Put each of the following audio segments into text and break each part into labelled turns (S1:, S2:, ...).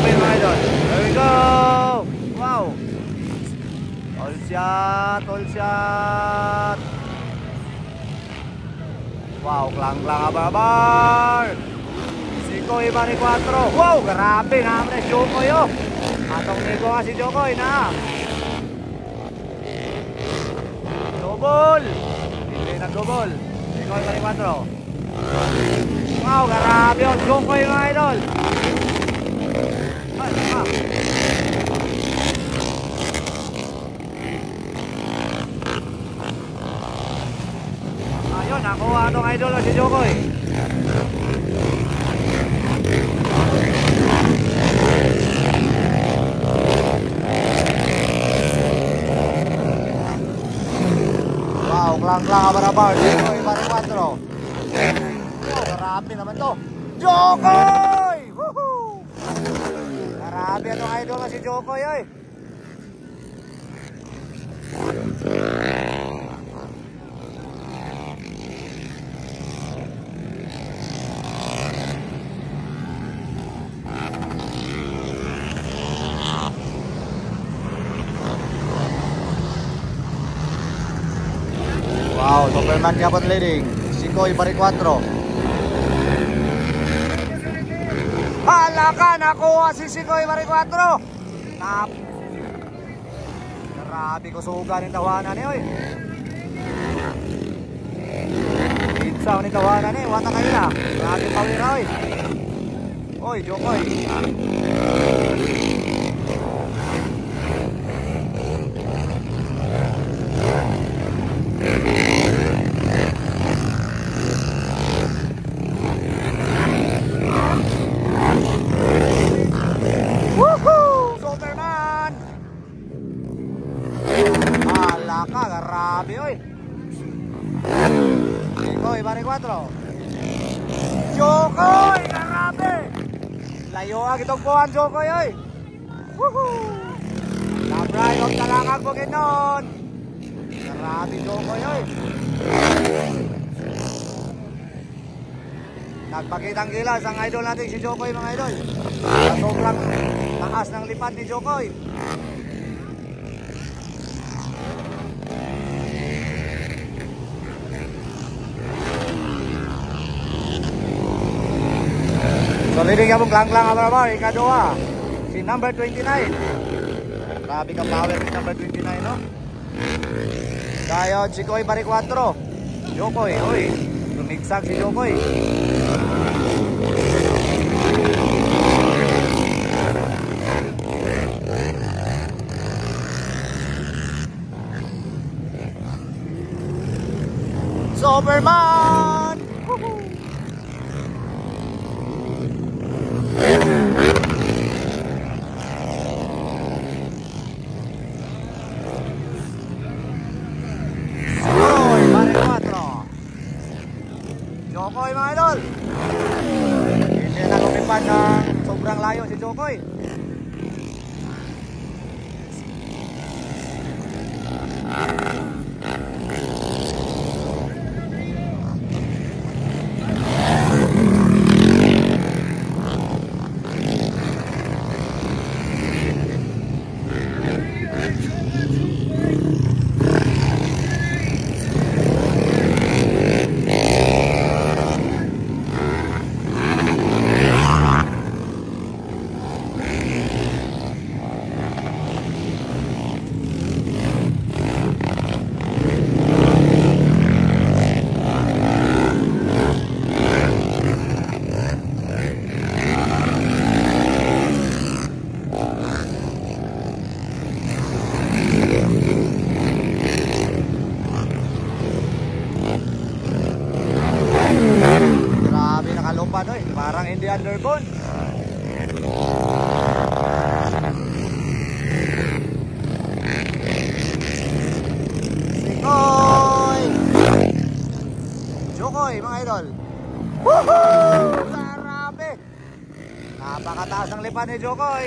S1: Jokoy mga idol. There we go! Wow! All shot! All shot! Wow! Klang-klang abar-abar! Sikoy Mari 4. Wow! Grabe naman na Jokoy oh! Atong nigo nga si Jokoy na! Double! Hindi nag-double. Sikoy Mari 4. Wow! Grabe oh! Jokoy mga idol! Ayun, nakuha itong idol si Jokoy. Wow, klang-klang abar-abar. Jokoy Mari 4. Oh, grabe naman to. Jokoy! Woohoo! Grabe itong idol si Jokoy ay. Wow, Superman Gabon leading. Sikoy Mari 4. Halakan nakuha si Sikoy Mari 4. Grabe ko suga ng tawanan niya oy. Itsaw ni tawanan niya. Wata kayo na. Grabe pawira oy. Oy, Jokoy. Grabe oy. Sikoy Mari 4. Jokoy, grabe. Layo ang itong buwan Jokoy oy. Woohoo. Labray og talangag mo ginon. Grabe Jokoy oy. Nagpakitang gilas ang idol natin si Jokoy mga idol. Sa sobrang taas ng lipad ni Jokoy. So leading ka mong klang-klang abar-abar, ikaduha si number 29. Grabe ka power si number 29 no. Dayon Sikoy Mari 4. Jokoy, oy, tumigsag si Jokoy. Superman! Jokoy mga idol. Hindi na lumipad ng sobrang layo si Jokoy. Parang hindi underbone. Sikoy! Jokoy mga idol. Woohoo! Grabe! Napakataas ang lipan ni Jokoy.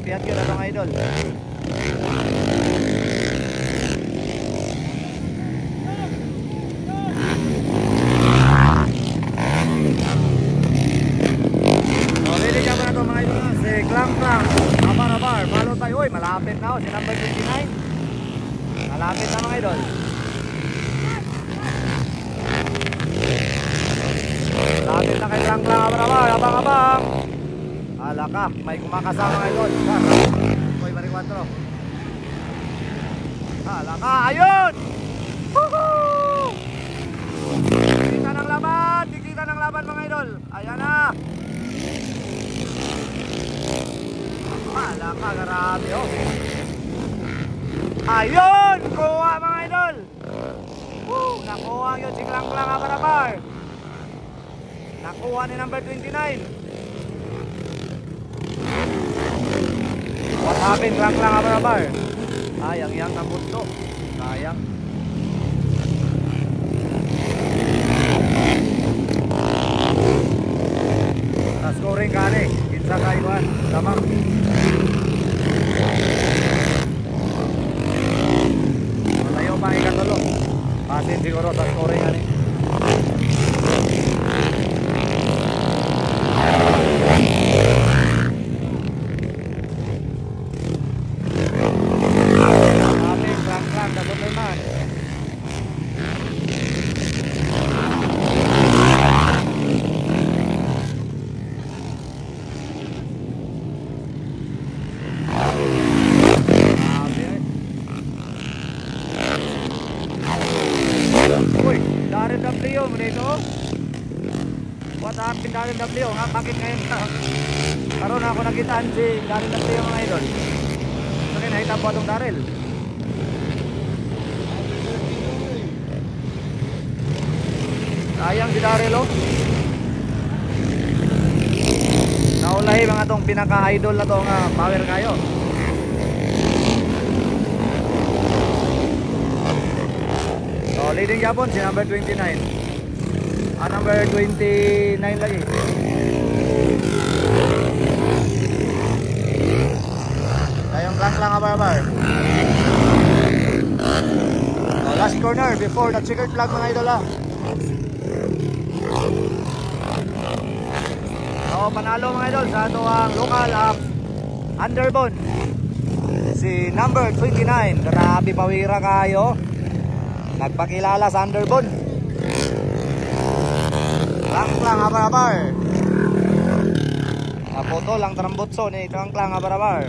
S1: Piyat yun mga idol. So ready ka ba na ito mga idol? Si Clang Clang Abar-abar, followed by, uy malapit na si number 29. Malapit na mga idol. Malapit na kay Clang Clang Abar-abar, abang-abang. Hala ka, may kumakasama mga idol. Uy, bari 4. Hala ka, ayun! Woohoo! Dikita ng laban mga idol. Ayan na. Hala ka, grabe oh. Ayun! Kuha mga idol. Woo! Nakuha yun si Clang Clang Abar-abar. Nakuha ni number 29. What happened? Clang Clang Abar-abar. Sayang yang ng bunso. Sayang. Scoring ka ni kinsa ka iwan tamang malayo pa ikatulo pasin siguro sa scoring ka ni ating Clang-Clang dapat naman. Uy, Darren W dito. What happened Darren W? Ha, bakit ngayon na? Karoon ako nakitaan si Darren W mga idol. Ito rin, nakita po itong Darrell. Sayang si Darrell oh. Naulahi mga itong pinaka-idol na itong power kayo. So leading Japon si number 29. Number 29 lagi. Tayong Clang-Clang Abar-abar. So, last corner before the checkered flag mga idol ah. So panalo mga idol sa ito ang local underbone. Si number 29. Grabe pawira kayo. Nagpakilala sa underbone. Clang-Clang Abar-abar. Napoto lang trambutso ni Clang-Clang Abar-abar.